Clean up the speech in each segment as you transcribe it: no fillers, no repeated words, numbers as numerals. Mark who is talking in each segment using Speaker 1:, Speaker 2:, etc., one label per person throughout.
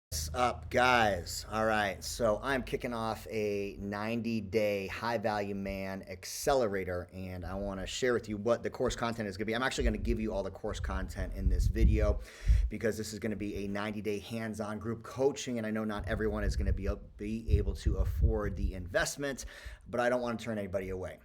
Speaker 1: What's up, guys? All right, so I'm kicking off a 90-day high value man accelerator, and I want to share with you what the course content is going to be. I'm actually going to give you all the course content in this video because this is going to be a 90-day hands on group coaching, and I know not everyone is going to be able to afford the investment, but I don't want to turn anybody away.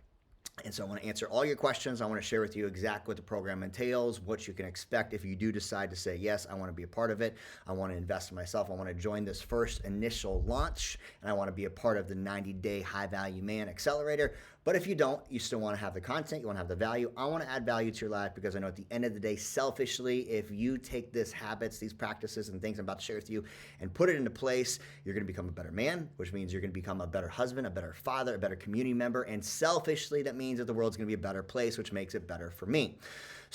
Speaker 1: And so I want to answer all your questions. I want to share with you exactly what the program entails, what you can expect if you do decide to say, yes, I want to be a part of it. I want to invest in myself. I want to join this first initial launch, and I want to be a part of the 90-day high value man accelerator. But if you don't, you still want to have the content, you want to have the value. I want to add value to your life because I know at the end of the day, selfishly, if you take these habits, these practices, and things I'm about to share with you and put it into place, you're going to become a better man, which means you're going to become a better husband, a better father, a better community member. And selfishly, that means that the world's going to be a better place, which makes it better for me.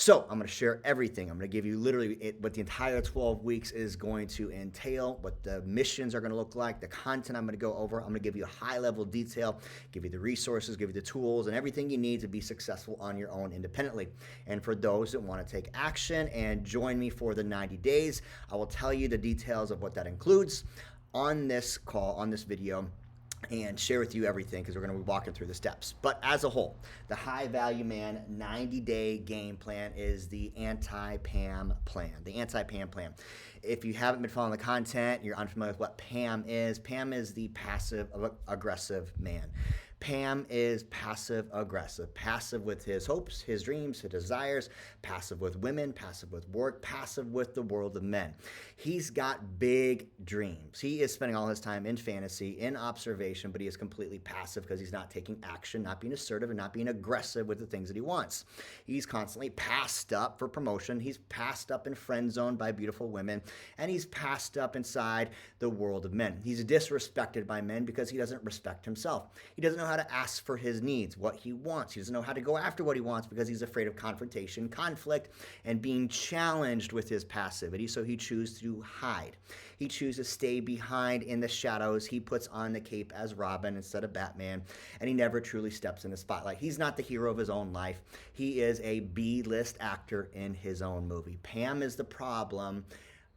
Speaker 1: So I'm going to share everything. I'm going to give you literally what the entire 12 weeks is going to entail, what the missions are going to look like, the content I'm going to go over. I'm going to give you a high level detail, give you the resources, give you the tools, and everything you need to be successful on your own independently. And for those that want to take action and join me for the 90 days, I will tell you the details of what that includes on this call, on this video, and share with you everything because we're going to be walking through the steps. But as a whole, the High Value Man 90-day game plan is the anti-PAM plan. The anti-PAM plan. If you haven't been following the content, you're unfamiliar with what PAM is. PAM is the passive aggressive man. Pam is passive aggressive, passive with his hopes, his dreams, his desires, passive with women, passive with work, passive with the world of men. He's got big dreams. He is spending all his time in fantasy, in observation, but he is completely passive because he's not taking action, not being assertive, and not being aggressive with the things that he wants. He's constantly passed up for promotion. He's passed up and friend zoned by beautiful women, and he's passed up inside the world of men. He's disrespected by men because he doesn't respect himself. He doesn't know how to ask for his needs, what he wants. He doesn't know how to go after what he wants because he's afraid of confrontation, conflict, and being challenged with his passivity. So he chooses to hide. He chooses to stay behind in the shadows. He puts on the cape as Robin instead of Batman, and he never truly steps in the spotlight. He's not the hero of his own life. He is a B-list actor in his own movie. Pam is the problem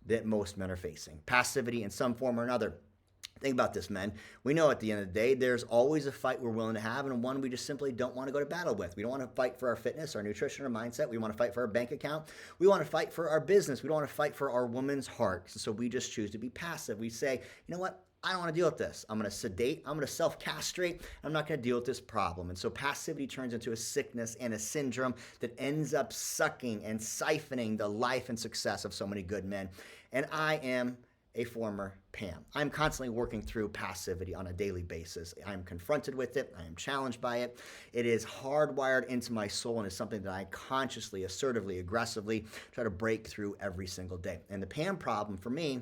Speaker 1: that most men are facing. Passivity in some form or another. Think about this, men. We know at the end of the day, there's always a fight we're willing to have and one we just simply don't want to go to battle with. We don't want to fight for our fitness, our nutrition, our mindset. We want to fight for our bank account. We want to fight for our business. We don't want to fight for our woman's heart. So we just choose to be passive. We say, you know what? I don't want to deal with this. I'm going to sedate. I'm going to self-castrate. I'm not going to deal with this problem. And so passivity turns into a sickness and a syndrome that ends up sucking and siphoning the life and success of so many good men. And I am a former Pam. I'm constantly working through passivity on a daily basis. I'm confronted with it. I am challenged by it. It is hardwired into my soul and is something that I consciously, assertively, aggressively try to break through every single day. And the Pam problem for me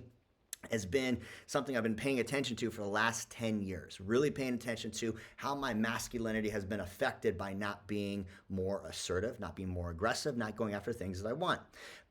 Speaker 1: has been something I've been paying attention to for the last 10 years, really paying attention to how my masculinity has been affected by not being more assertive, not being more aggressive, not going after things that I want.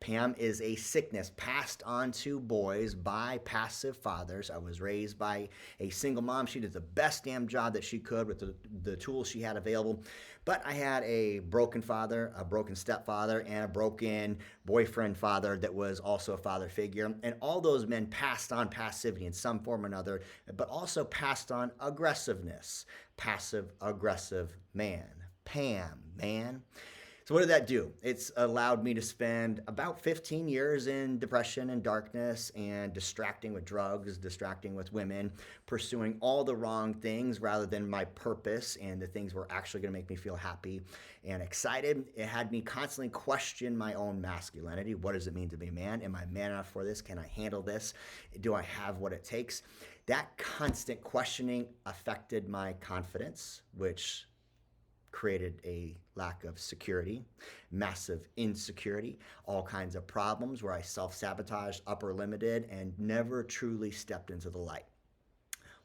Speaker 1: Pam is a sickness passed on to boys by passive fathers. I was raised by a single mom. She did the best damn job that she could with the tools she had available. But I had a broken father, a broken stepfather, and a broken boyfriend father that was also a father figure. And all those men passed on passivity in some form or another, but also passed on aggressiveness. Passive aggressive man. Pam, man. So what did that do? It's allowed me to spend about 15 years in depression and darkness and distracting with drugs, distracting with women, pursuing all the wrong things rather than my purpose and the things were actually going to make me feel happy and excited. It had me constantly question my own masculinity. What does it mean to be a man? Am I man enough for this? Can I handle this? Do I have what it takes? That constant questioning affected my confidence, which created a lack of security, massive insecurity, all kinds of problems where I self-sabotaged, upper limited, and never truly stepped into the light.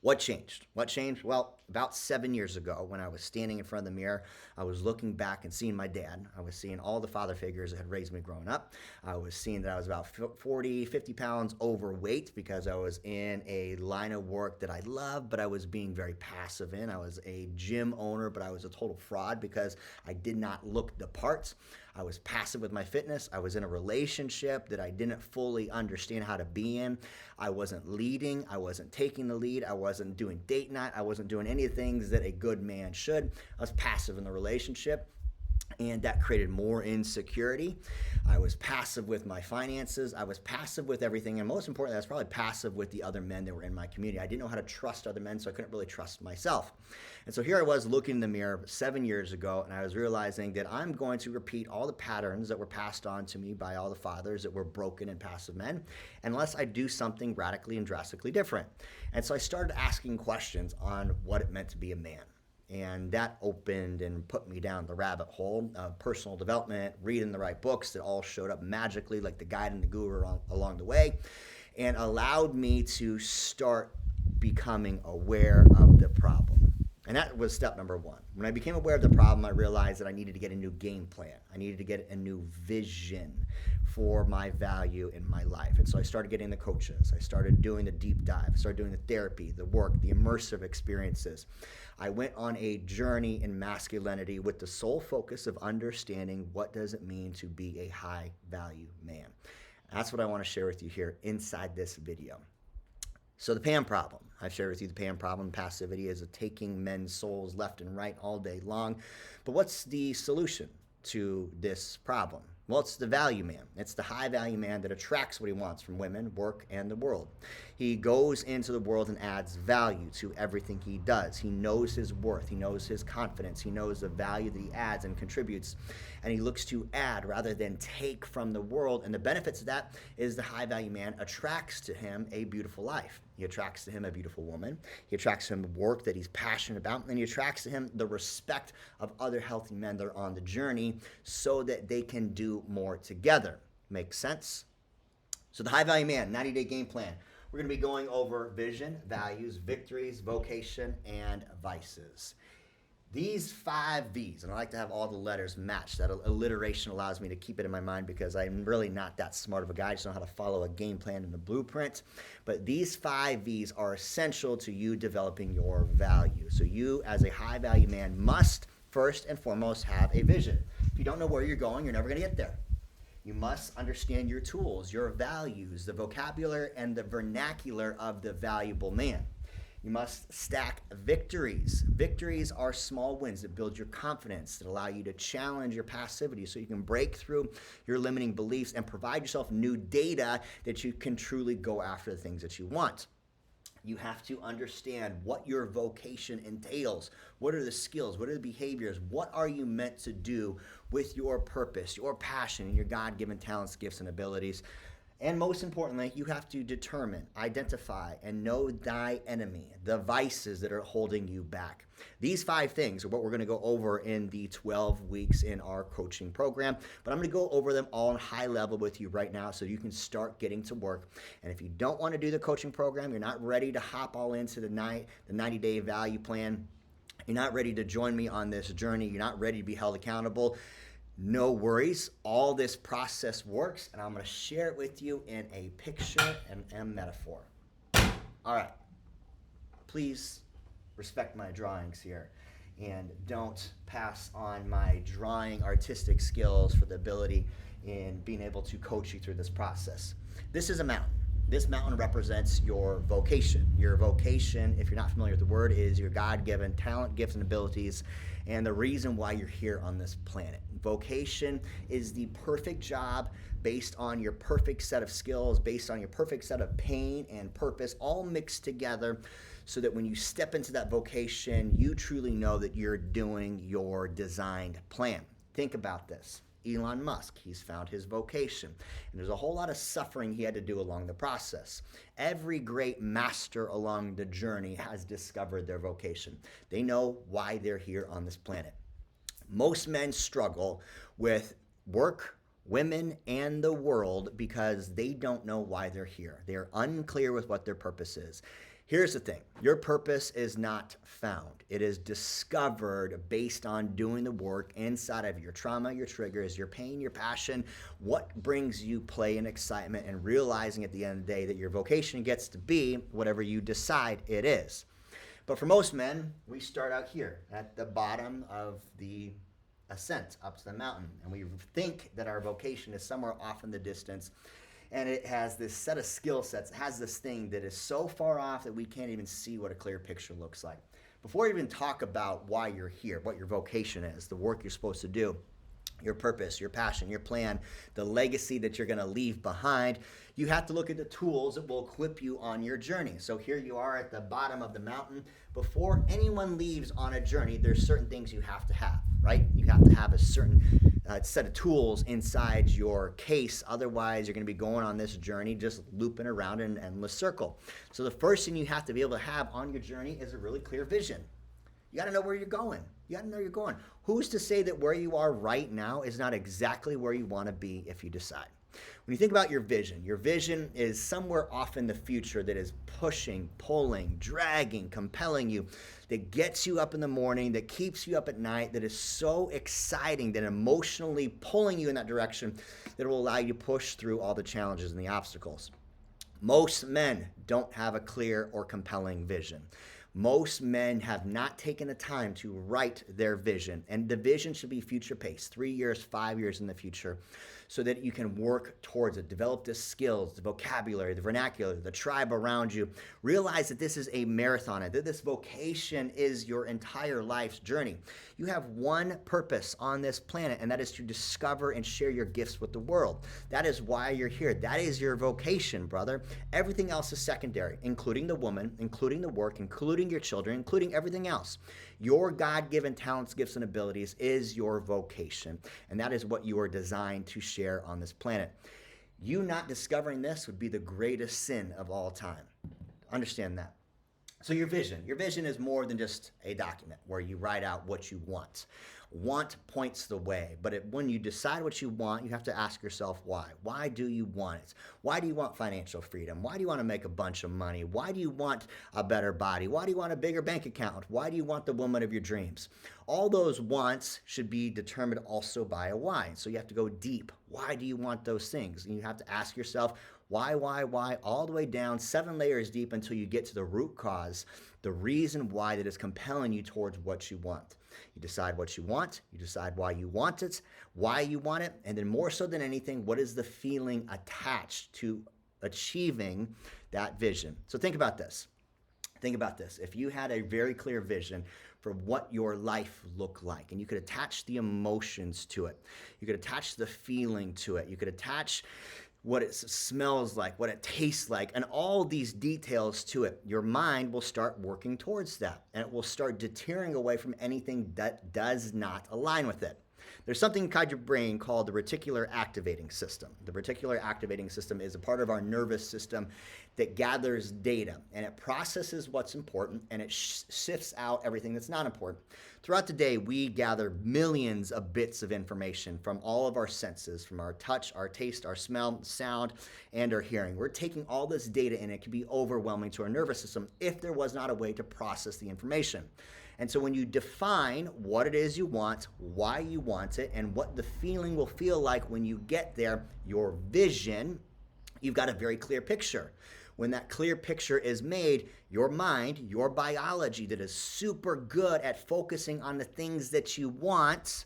Speaker 1: What changed? What changed? Well, about 7 years ago, when I was standing in front of the mirror, I was looking back and seeing my dad. I was seeing all the father figures that had raised me growing up. I was seeing that I was about 40, 50 pounds overweight because I was in a line of work that I loved, but I was being very passive in. I was a gym owner, but I was a total fraud because I did not look the parts. I was passive with my fitness. I was in a relationship that I didn't fully understand how to be in. I wasn't leading. I wasn't taking the lead. I wasn't doing date night. I wasn't doing any of the things that a good man should. I was passive in the relationship. And that created more insecurity. I was passive with my finances. I was passive with everything. And most importantly, I was probably passive with the other men that were in my community. I didn't know how to trust other men, so I couldn't really trust myself. And so here I was looking in the mirror 7 years ago, and I was realizing that I'm going to repeat all the patterns that were passed on to me by all the fathers that were broken and passive men, unless I do something radically and drastically different. And so I started asking questions on what it meant to be a man. And that opened and put me down the rabbit hole of personal development, reading the right books that all showed up magically like the guide and the guru along the way, and allowed me to start becoming aware of the problem. And that was step number one. When I became aware of the problem, I realized that I needed to get a new game plan. I needed to get a new vision for my value in my life. And so I started getting the coaches. I started doing the deep dive. I started doing the therapy, the work, the immersive experiences. I went on a journey in masculinity with the sole focus of understanding what does it mean to be a high value man. That's what I want to share with you here inside this video. So the PAM problem. I've shared with you the PAM problem. Passivity is taking men's souls left and right all day long. But what's the solution to this problem? Well, it's the value man. It's the high value man that attracts what he wants from women, work, and the world. He goes into the world and adds value to everything he does. He knows his worth. He knows his confidence. He knows the value that he adds and contributes. And he looks to add rather than take from the world. And the benefits of that is the high value man attracts to him a beautiful life. He attracts to him a beautiful woman. He attracts to him work that he's passionate about. And he attracts to him the respect of other healthy men that are on the journey so that they can do more together. Makes sense? So the high value man, 90-day game plan. We're going to be going over vision, values, victories, vocation, and vices. These 5 V's, and I like to have all the letters matched. That alliteration allows me to keep it in my mind because I'm really not that smart of a guy. I just know how to follow a game plan and a blueprint. But these 5 V's are essential to you developing your value. So you, as a high value man, must first and foremost have a vision. If you don't know where you're going, you're never going to get there. You must understand your tools, your values, the vocabulary and the vernacular of the valuable man. You must stack victories. Victories are small wins that build your confidence, that allow you to challenge your passivity so you can break through your limiting beliefs and provide yourself new data that you can truly go after the things that you want. You have to understand what your vocation entails. What are the skills? What are the behaviors? What are you meant to do with your purpose, your passion, and your God-given talents, gifts, and abilities? And most importantly, you have to determine, identify, and know thy enemy, the vices that are holding you back. These 5 things are what we're going to go over in the 12 weeks in our coaching program. But I'm going to go over them all on high level with you right now so you can start getting to work. And if you don't want to do the coaching program, you're not ready to hop all into the 90-day value plan, you're not ready to join me on this journey, you're not ready to be held accountable, no worries. All this process works, and I'm going to share it with you in a picture and a metaphor. All right. Please respect my drawings here and don't pass on my drawing artistic skills for the ability in being able to coach you through this process. This is a mountain. This mountain represents your vocation. Your vocation, if you're not familiar with the word, is your God-given talent, gifts, and abilities, and the reason why you're here on this planet. Vocation is the perfect job based on your perfect set of skills, based on your perfect set of pain and purpose, all mixed together so that when you step into that vocation, you truly know that you're doing your designed plan. Think about this. Elon Musk, he's found his vocation. And there's a whole lot of suffering he had to do along the process. Every great master along the journey has discovered their vocation. They know why they're here on this planet. Most men struggle with work, women, and the world because they don't know why they're here. They're unclear with what their purpose is. Here's the thing. Your purpose is not found. It is discovered based on doing the work inside of your trauma, your triggers, your pain, your passion, what brings you play and excitement, and realizing at the end of the day that your vocation gets to be whatever you decide it is. But for most men, we start out here at the bottom of the ascent up to the mountain. And we think that our vocation is somewhere off in the distance. And it has this set of skill sets, it has this thing that is so far off that we can't even see what a clear picture looks like. Before we even talk about why you're here, what your vocation is, the work you're supposed to do, your purpose, your passion, your plan, the legacy that you're going to leave behind, you have to look at the tools that will equip you on your journey. So here you are at the bottom of the mountain. Before anyone leaves on a journey, there's certain things you have to have, right? You have to have a certain set of tools inside your case. Otherwise, you're going to be going on this journey just looping around in an endless circle. So the first thing you have to be able to have on your journey is a really clear vision. You got to know where you're going. You got to know where you're going. Who's to say that where you are right now is not exactly where you want to be if you decide? When you think about your vision is somewhere off in the future that is pushing, pulling, dragging, compelling you, that gets you up in the morning, that keeps you up at night, that is so exciting, that emotionally pulling you in that direction, that will allow you to push through all the challenges and the obstacles. Most men don't have a clear or compelling vision. Most men have not taken the time to write their vision, and the vision should be future paced, 3 years, 5 years in the future, so that you can work towards it, develop the skills, the vocabulary, the vernacular, the tribe around you. Realize that this is a marathon, and that this vocation is your entire life's journey. You have one purpose on this planet, and that is to discover and share your gifts with the world. That is why you're here. That is your vocation, brother. Everything else is secondary, including the woman, including the work, including your children, including everything else. Your God-given talents, gifts, and abilities is your vocation, and that is what you are designed to share on this planet. You not discovering this would be the greatest sin of all time. Understand that. So your vision is more than just a document where you write out what you want. Want points the way, but when you decide what you want, you have to ask yourself why. Why do you want it? Why do you want financial freedom? Why do you want to make a bunch of money? Why do you want a better body? Why do you want a bigger bank account? Why do you want the woman of your dreams? All those wants should be determined also by a why. So you have to go deep. Why do you want those things? And you have to ask yourself, why, all the way down 7 layers deep until you get to the root cause, the reason why that is compelling you towards what you want. You decide what you want, you decide why you want it, and then more so than anything, what is the feeling attached to achieving that vision? So think about this. If you had a very clear vision for what your life looked like, and you could attach the emotions to it, you could attach the feeling to it, you could attach what it smells like, what it tastes like, and all these details to it, your mind will start working towards that, and it will start deterring away from anything that does not align with it. There's something inside your brain called the reticular activating system. The reticular activating system is a part of our nervous system that gathers data, and it processes what's important, and it sifts out everything that's not important. Throughout the day, we gather millions of bits of information from all of our senses, from our touch, our taste, our smell, sound, and our hearing. We're taking all this data, and it can be overwhelming to our nervous system if there was not a way to process the information. And so when you define what it is you want, why you want it, and what the feeling will feel like when you get there, your vision, you've got a very clear picture. When that clear picture is made, your mind, your biology that is super good at focusing on the things that you want,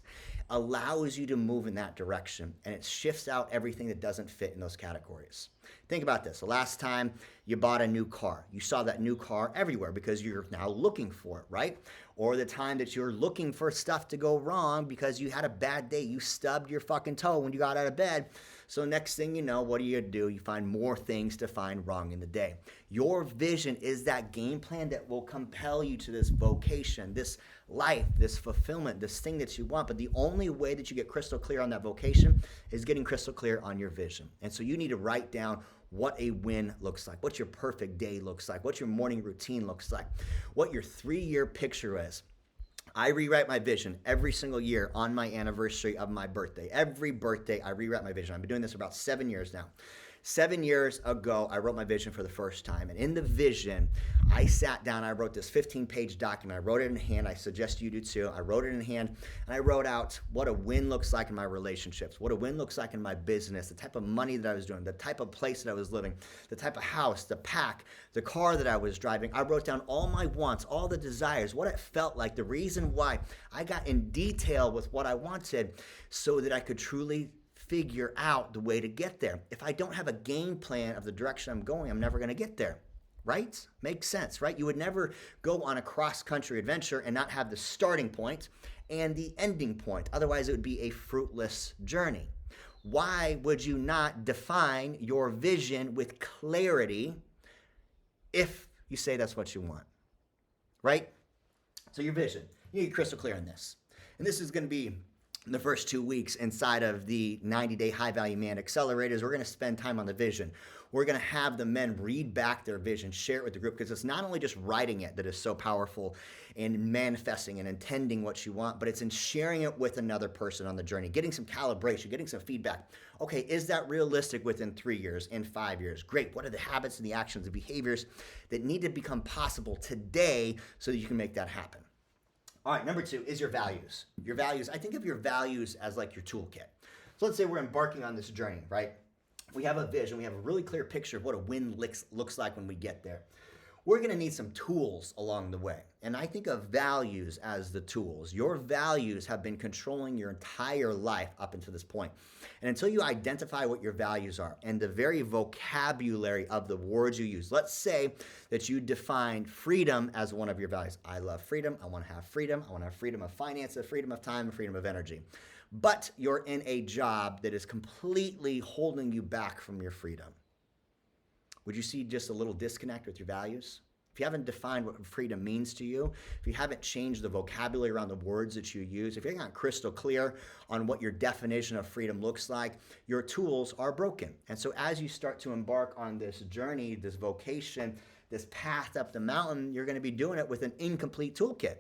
Speaker 1: allows you to move in that direction, and it shifts out everything that doesn't fit in those categories. Think about this. The last time you bought a new car, you saw that new car everywhere because you're now looking for it, right? Or the time that you're looking for stuff to go wrong because you had a bad day, you stubbed your fucking toe when you got out of bed. So next thing you know, what do? You find more things to find wrong in the day. Your vision is that game plan that will compel you to this vocation, this life, this fulfillment, this thing that you want. But the only way that you get crystal clear on that vocation is getting crystal clear on your vision. And so you need to write down what a win looks like, what your perfect day looks like, what your morning routine looks like, what your 3-year picture is. I rewrite my vision every single year on my anniversary of my birthday. Every birthday, I rewrite my vision. I've been doing this for about 7 years now. 7 years ago, I wrote my vision for the first time. And in the vision, I sat down, I wrote this 15-page document. I wrote it in hand. I suggest you do too. I wrote it in hand, and I wrote out what a win looks like in my relationships, what a win looks like in my business, the type of money that I was doing, the type of place that I was living, the type of house, the pack, the car that I was driving. I wrote down all my wants, all the desires, what it felt like, the reason why. I got in detail with what I wanted so that I could truly figure out the way to get there. If I don't have a game plan of the direction I'm going, I'm never going to get there, right? Makes sense, right? You would never go on a cross-country adventure and not have the starting point and the ending point. Otherwise, it would be a fruitless journey. Why would you not define your vision with clarity if you say that's what you want, right? So your vision, you need to be crystal clear on this. And this is going to be the first 2 weeks inside of the 90-day High Value Man Accelerators. We're going to spend time on the vision. We're going to have the men read back their vision, share it with the group, because it's not only just writing it that is so powerful in manifesting and intending what you want, but it's in sharing it with another person on the journey, getting some calibration, getting some feedback. Okay, is that realistic within 3 years, in 5 years? Great. What are the habits and the actions and behaviors that need to become possible today so that you can make that happen? All right, number 2 is your values. Your values, I think of your values as like your toolkit. So let's say we're embarking on this journey, right? We have a vision, we have a really clear picture of what a win looks like when we get there. We're gonna need some tools along the way. And I think of values as the tools. Your values have been controlling your entire life up until this point. And until you identify what your values are and the very vocabulary of the words you use, let's say that you define freedom as one of your values. I love freedom, I wanna have freedom, I wanna have freedom of finances, freedom of time, and freedom of energy. But you're in a job that is completely holding you back from your freedom. Would you see just a little disconnect with your values? If you haven't defined what freedom means to you, if you haven't changed the vocabulary around the words that you use, if you're not crystal clear on what your definition of freedom looks like, your tools are broken. And so as you start to embark on this journey, this vocation, this path up the mountain, you're going to be doing it with an incomplete toolkit.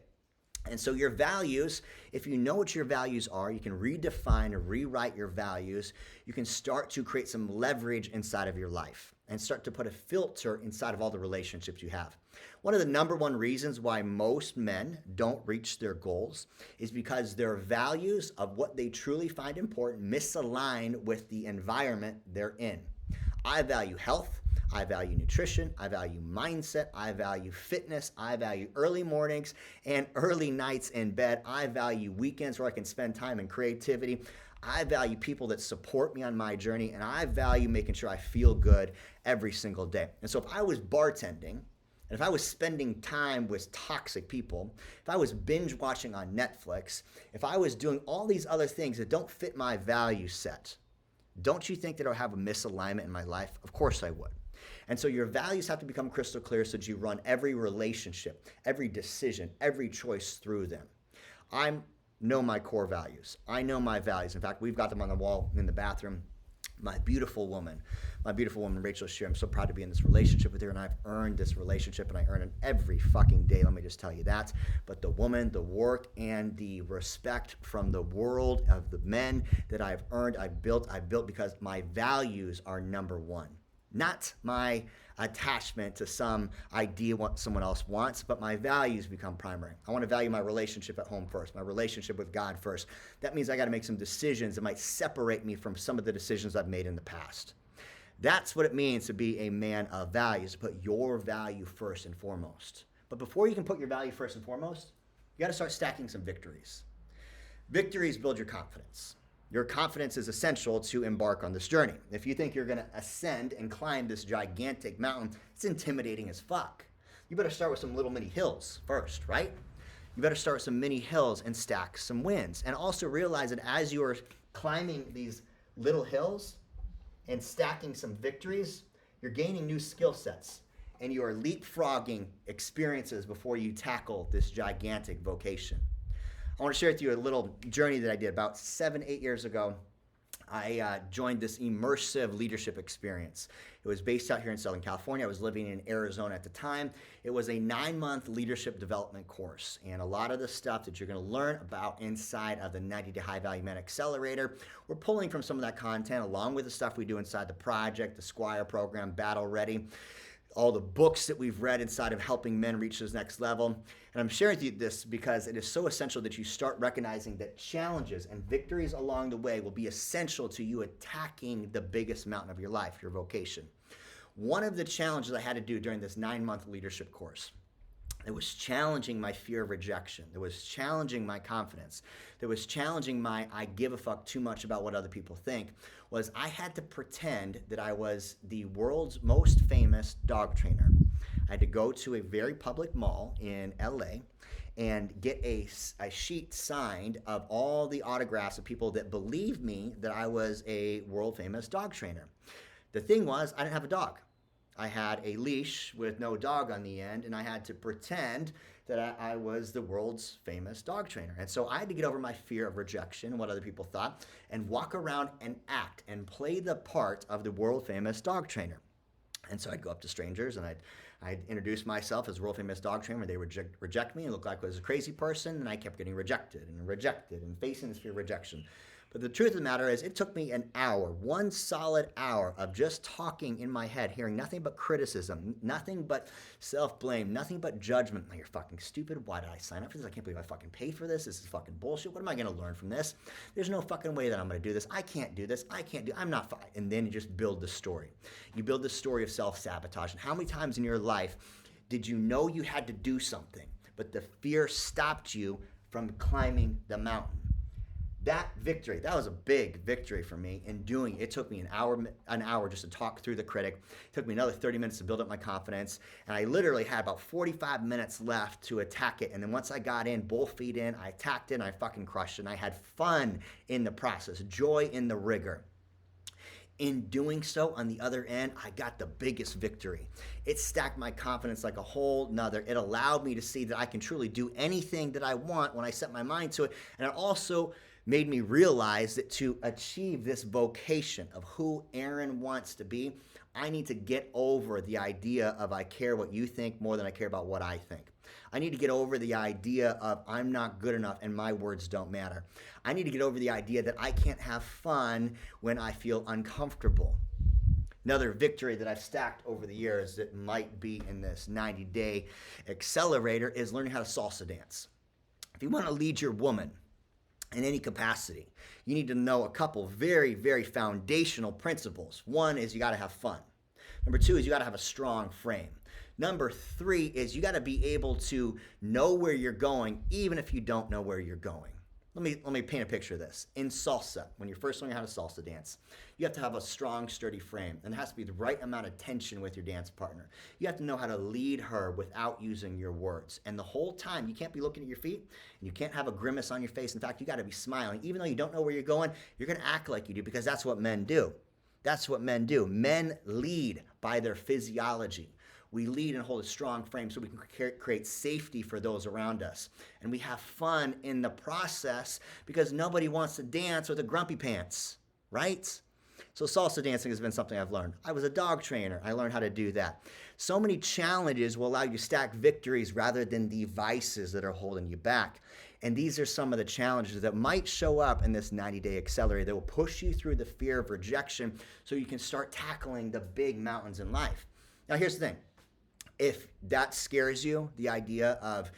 Speaker 1: And so your values, if you know what your values are, you can redefine and rewrite your values. You can start to create some leverage inside of your life and start to put a filter inside of all the relationships you have. One of the number one reasons why most men don't reach their goals is because their values of what they truly find important misalign with the environment they're in. I value health. I value nutrition, I value mindset, I value fitness, I value early mornings and early nights in bed. I value weekends where I can spend time in creativity. I value people that support me on my journey, and I value making sure I feel good every single day. And so if I was bartending, and if I was spending time with toxic people, if I was binge watching on Netflix, if I was doing all these other things that don't fit my value set, don't you think that I would have a misalignment in my life? Of course I would. And so your values have to become crystal clear so that you run every relationship, every decision, every choice through them. I know my core values. I know my values. In fact, we've got them on the wall in the bathroom. My beautiful woman, Rachel Shear, I'm so proud to be in this relationship with her, and I've earned this relationship, and I earn it every fucking day, let me just tell you that. But the woman, the work, and the respect from the world of the men that I've earned, I've built because my values are number one. Not my attachment to some idea what someone else wants, but my values become primary. I want to value my relationship at home first, my relationship with God first. That means I got to make some decisions that might separate me from some of the decisions I've made in the past. That's what it means to be a man of values, to put your value first and foremost. But before you can put your value first and foremost, you got to start stacking some victories. Victories build your confidence. Your confidence is essential to embark on this journey. If you think you're going to ascend and climb this gigantic mountain, it's intimidating as fuck. You better start with some little mini hills first, right? You better start with some mini hills and stack some wins. And also realize that as you are climbing these little hills and stacking some victories, you're gaining new skill sets and you are leapfrogging experiences before you tackle this gigantic vocation. I want to share with you a little journey that I did about 7-8 years ago. I joined this immersive leadership experience. It was based out here in Southern California. I was living in Arizona at the time. It was a 9-month leadership development course. And a lot of the stuff that you're going to learn about inside of the 90 Day High Value Man Accelerator, we're pulling from some of that content along with the stuff we do inside the project, the Squire program, Battle Ready, all the books that we've read inside of helping men reach this next level. And I'm sharing with you this because it is so essential that you start recognizing that challenges and victories along the way will be essential to you attacking the biggest mountain of your life, your vocation. One of the challenges I had to do during this 9-month leadership course, it was challenging my fear of rejection. It was challenging my confidence. It was challenging my I give a fuck too much about what other people think, was I had to pretend that I was the world's most famous dog trainer. I had to go to a very public mall in LA and get a sheet signed of all the autographs of people that believed me that I was a world famous dog trainer. The thing was, I didn't have a dog. I had a leash with no dog on the end, and I had to pretend that I was the world's famous dog trainer. And so I had to get over my fear of rejection and what other people thought and walk around and act and play the part of the world famous dog trainer. And so I'd go up to strangers and I'd introduce myself as world famous dog trainer. They would reject me and look like I was a crazy person, and I kept getting rejected and facing this fear of rejection. But the truth of the matter is, it took me an hour, one solid hour of just talking in my head, hearing nothing but criticism, nothing but self-blame, nothing but judgment. Oh, you're fucking stupid. Why did I sign up for this? I can't believe I fucking paid for this. This is fucking bullshit. What am I going to learn from this? There's no fucking way that I'm going to do this. I can't do this. I'm not fine. And then you just build the story. You build the story of self-sabotage. And how many times in your life did you know you had to do something, but the fear stopped you from climbing the mountain? That victory, that was a big victory for me in doing it. It took me an hour just to talk through the critic. It took me another 30 minutes to build up my confidence. And I literally had about 45 minutes left to attack it. And then once I got in, both feet in, I attacked it and I fucking crushed it. And I had fun in the process, joy in the rigor. In doing so, on the other end, I got the biggest victory. It stacked my confidence like a whole nother. It allowed me to see that I can truly do anything that I want when I set my mind to it. And it also made me realize that to achieve this vocation of who Aaron wants to be, I need to get over the idea of I care what you think more than I care about what I think. I need to get over the idea of I'm not good enough and my words don't matter. I need to get over the idea that I can't have fun when I feel uncomfortable. Another victory that I've stacked over the years that might be in this 90-day accelerator is learning how to salsa dance. If you want to lead your woman in any capacity, you need to know a couple very, very foundational principles. One is you got to have fun. Number two is you got to have a strong frame. Number three is you got to be able to know where you're going even if you don't know where you're going. Let me paint a picture of this. In salsa, when you're first learning how to salsa dance, you have to have a strong, sturdy frame, and it has to be the right amount of tension with your dance partner. You have to know how to lead her without using your words. And the whole time, you can't be looking at your feet, and you can't have a grimace on your face. In fact, you got to be smiling. Even though you don't know where you're going, you're going to act like you do because that's what men do. That's what men do. Men lead by their physiology. We lead and hold a strong frame so we can create safety for those around us. And we have fun in the process because nobody wants to dance with a grumpy pants, right? So salsa dancing has been something I've learned. I was a dog trainer. I learned how to do that. So many challenges will allow you to stack victories rather than the vices that are holding you back. And these are some of the challenges that might show up in this 90-day accelerator that will push you through the fear of rejection so you can start tackling the big mountains in life. Now, here's the thing. If that scares you, the idea of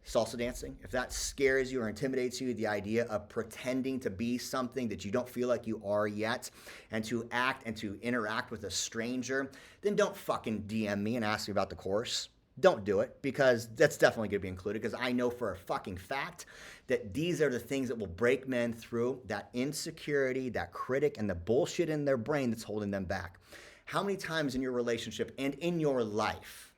Speaker 1: salsa dancing, if that scares you or intimidates you, the idea of pretending to be something that you don't feel like you are yet, and to act and to interact with a stranger, then don't fucking DM me and ask me about the course. Don't do it, because that's definitely going to be included, because I know for a fucking fact that these are the things that will break men through that insecurity, that critic, and the bullshit in their brain that's holding them back. How many times in your relationship and in your life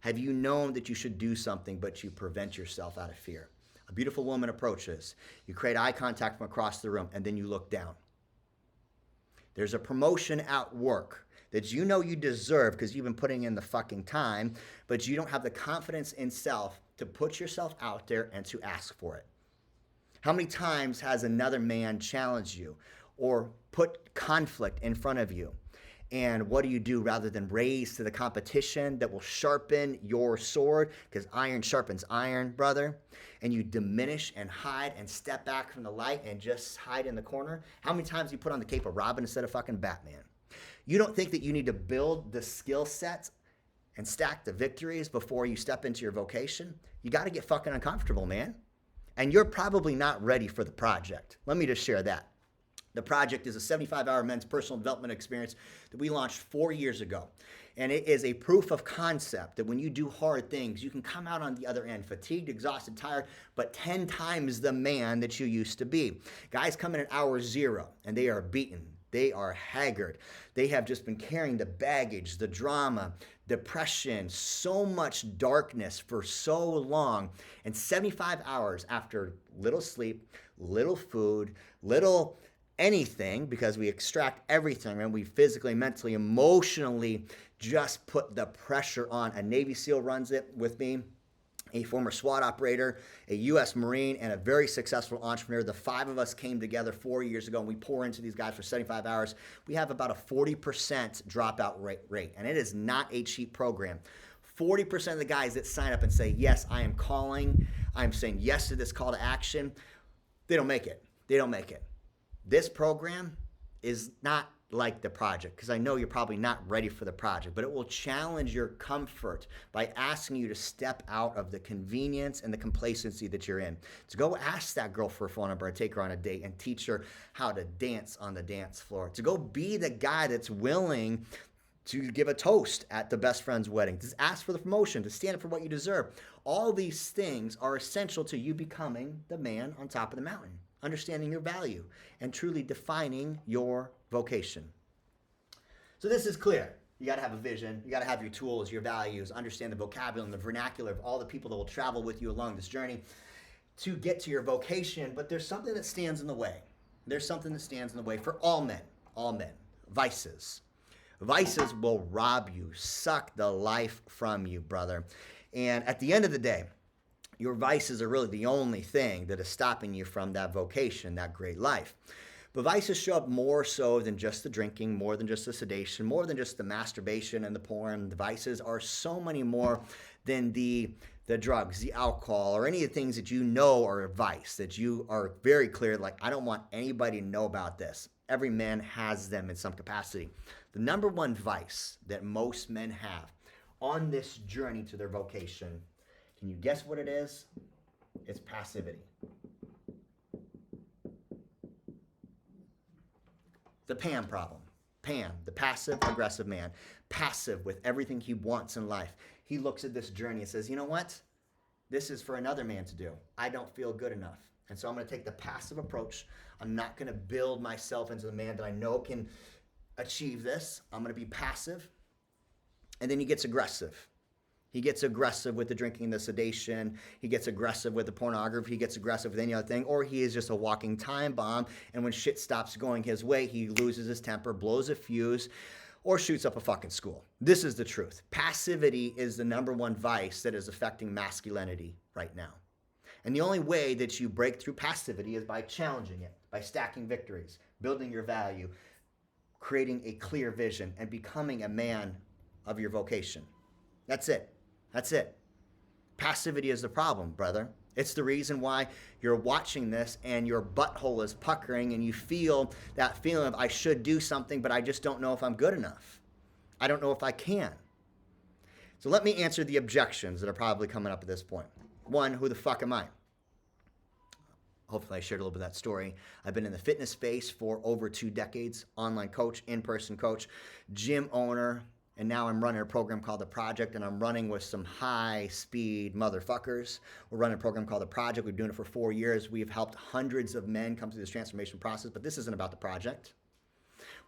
Speaker 1: have you known that you should do something, but you prevent yourself out of fear? A beautiful woman approaches. You create eye contact from across the room, and then you look down. There's a promotion at work that you know you deserve because you've been putting in the fucking time, but you don't have the confidence in self to put yourself out there and to ask for it. How many times has another man challenged you? or put conflict in front of you. And what do? Rather than raise to the competition that will sharpen your sword, because iron sharpens iron, brother, and you diminish and hide and step back from the light and just hide in the corner? How many times do you put on the cape of Robin instead of fucking Batman? You don't think that you need to build the skill sets and stack the victories before you step into your vocation? You got to get fucking uncomfortable, man. And you're probably not ready for the project. Let me just share that. The project is a 75-hour men's personal development experience that we launched 4 years ago. And it is a proof of concept that when you do hard things, you can come out on the other end fatigued, exhausted, tired, but 10 times the man that you used to be. Guys come in at hour 0 and they are beaten. They are haggard. They have just been carrying the baggage, the drama, depression, so much darkness for so long. And 75 hours after little sleep, little food, little anything, because we extract everything and we physically, mentally, emotionally just put the pressure on. A Navy SEAL runs it with me, a former SWAT operator, a U.S. Marine, and a very successful entrepreneur. The 5 of us came together 4 years ago, and we pour into these guys for 75 hours. We have about a 40% dropout rate, and it is not a cheap program. 40% of the guys that sign up and say, yes, I am calling, I'm saying yes to this call to action, they don't make it. They don't make it. This program is not like the project, because I know you're probably not ready for the project, but it will challenge your comfort by asking you to step out of the convenience and the complacency that you're in. To go ask that girl for a phone number and take her on a date and teach her how to dance on the dance floor. To go be the guy that's willing to give a toast at the best friend's wedding, to ask for the promotion, to stand up for what you deserve. All these things are essential to you becoming the man on top of the mountain, understanding your value, and truly defining your vocation. So this is clear. You got to have a vision. You got to have your tools, your values, understand the vocabulary and the vernacular of all the people that will travel with you along this journey to get to your vocation. But there's something that stands in the way. There's something that stands in the way for all men. All men. Vices. Vices will rob you, suck the life from you, brother. And at the end of the day, your vices are really the only thing that is stopping you from that vocation, that great life. But vices show up more so than just the drinking, more than just the sedation, more than just the masturbation and the porn. The vices are so many more than the drugs, the alcohol, or any of the things that you know are a vice, that you are very clear, like, I don't want anybody to know about this. Every man has them in some capacity. The number one vice that most men have on this journey to their vocation, can you guess what it is? It's passivity. The Pam problem. Pam, the passive-aggressive man. Passive with everything he wants in life. He looks at this journey and says, you know what? This is for another man to do. I don't feel good enough. And so I'm going to take the passive approach. I'm not going to build myself into the man that I know can achieve this. I'm going to be passive. And then he gets aggressive. He gets aggressive with the drinking and the sedation. He gets aggressive with the pornography. He gets aggressive with any other thing. Or he is just a walking time bomb. And when shit stops going his way, he loses his temper, blows a fuse, or shoots up a fucking school. This is the truth. Passivity is the number one vice that is affecting masculinity right now. And the only way that you break through passivity is by challenging it, by stacking victories, building your value, creating a clear vision, and becoming a man of your vocation. That's it. That's it. Passivity is the problem, brother. It's the reason why you're watching this and your butthole is puckering and you feel that feeling of, I should do something, but I just don't know if I'm good enough. I don't know if I can. So let me answer the objections that are probably coming up at this point. One, who the fuck am I? Hopefully I shared a little bit of that story. I've been in the fitness space for over 2 decades, online coach, in-person coach, gym owner, and now I'm running a program called The Project, and I'm running with some high-speed motherfuckers. We're running a program called The Project. We've been doing it for 4 years. We've helped hundreds of men come through this transformation process, but this isn't about the project.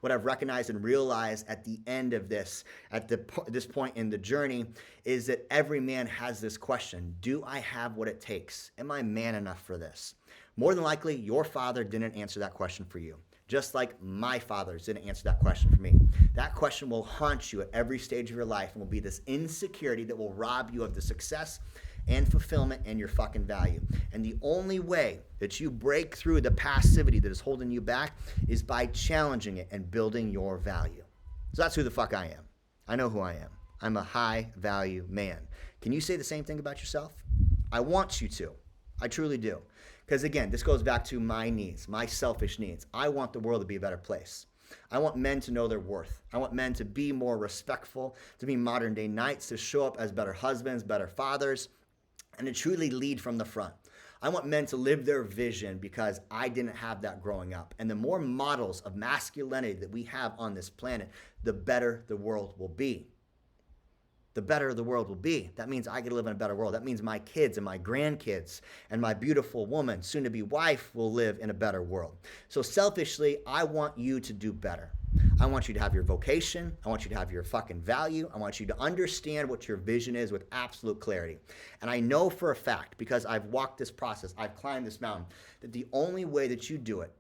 Speaker 1: What I've recognized and realized at the end of this, this point in the journey, is that every man has this question: do I have what it takes? Am I man enough for this? More than likely, your father didn't answer that question for you, just like my fathers didn't answer that question for me. That question will haunt you at every stage of your life and will be this insecurity that will rob you of the success and fulfillment and your fucking value. And the only way that you break through the passivity that is holding you back is by challenging it and building your value. So that's who the fuck I am. I know who I am. I'm a high value man. Can you say the same thing about yourself? I want you to. I truly do. Because again, this goes back to my needs, my selfish needs. I want the world to be a better place. I want men to know their worth. I want men to be more respectful, to be modern day knights, to show up as better husbands, better fathers, and to truly lead from the front. I want men to live their vision because I didn't have that growing up. And the more models of masculinity that we have on this planet, the better the world will be. The better the world will be. That means I get to live in a better world. That means my kids and my grandkids and my beautiful woman, soon-to-be wife, will live in a better world. So selfishly, I want you to do better. I want you to have your vocation. I want you to have your fucking value. I want you to understand what your vision is with absolute clarity. And I know for a fact, because I've walked this process, I've climbed this mountain, that the only way that you do it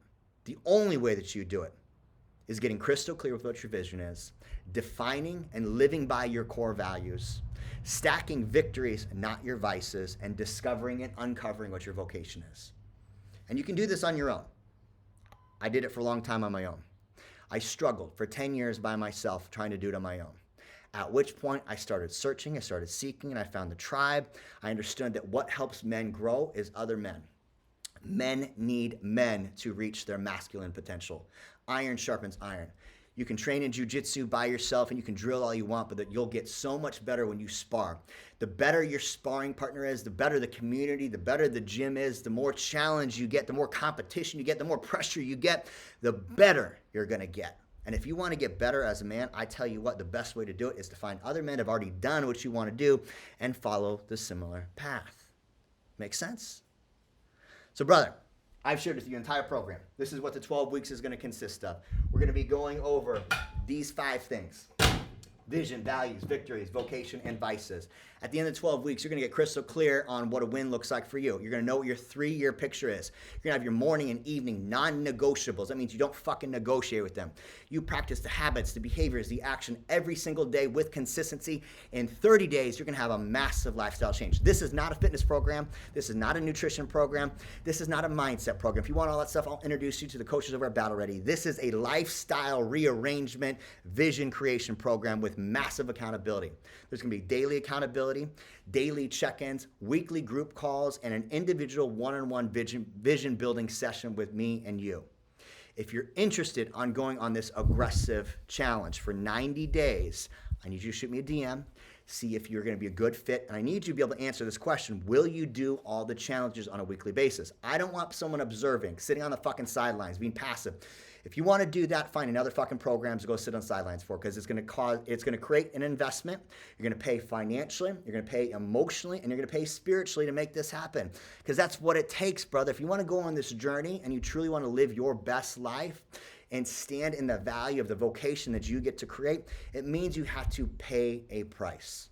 Speaker 1: is getting crystal clear with what your vision is, defining and living by your core values, stacking victories, not your vices, and discovering and uncovering what your vocation is. And you can do this on your own. I did it for a long time on my own. I struggled for 10 years by myself trying to do it on my own. At which point I started searching, I started seeking, and I found the tribe. I understood that what helps men grow is other men. Men need men to reach their masculine potential. Iron sharpens iron. You can train in jiu-jitsu by yourself and you can drill all you want, but that you'll get so much better when you spar. The better your sparring partner is, the better the community, the better the gym is, the more challenge you get, the more competition you get, the more pressure you get, the better you're going to get. And if you want to get better as a man, I tell you what, the best way to do it is to find other men who have already done what you want to do and follow the similar path. Make sense? So brother, I've shared with you the entire program. This is what the 12 weeks is going to consist of. We're going to be going over these 5 things: vision, values, victories, vocation, and vices. At the end of the 12 weeks, you're going to get crystal clear on what a win looks like for you. You're going to know what your 3-year picture is. You're going to have your morning and evening non-negotiables. That means you don't fucking negotiate with them. You practice the habits, the behaviors, the action every single day with consistency. In 30 days, you're going to have a massive lifestyle change. This is not a fitness program. This is not a nutrition program. This is not a mindset program. If you want all that stuff, I'll introduce you to the coaches over at Battle Ready. This is a lifestyle rearrangement, vision creation program with massive accountability. There's going to be daily accountability, daily check-ins, weekly group calls, and an individual one-on-one vision building session with me and you. If you're interested on going on this aggressive challenge for 90 days, I need you to shoot me a DM, see if you're going to be a good fit, and I need you to be able to answer this question: will you do all the challenges on a weekly basis? I don't want someone observing, sitting on the fucking sidelines, being passive. If you want to do that, find another fucking program to go sit on sidelines for, because it's going to create an investment. You're going to pay financially, you're going to pay emotionally, and you're going to pay spiritually to make this happen. Because that's what it takes, brother. If you want to go on this journey and you truly want to live your best life and stand in the value of the vocation that you get to create, it means you have to pay a price.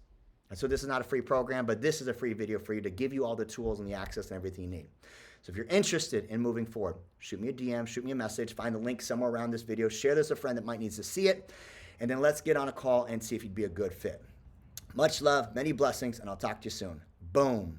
Speaker 1: And so this is not a free program, but this is a free video for you to give you all the tools and the access and everything you need. So if you're interested in moving forward, shoot me a DM, shoot me a message, find the link somewhere around this video, share this with a friend that might need to see it, and then let's get on a call and see if you'd be a good fit. Much love, many blessings, and I'll talk to you soon. Boom.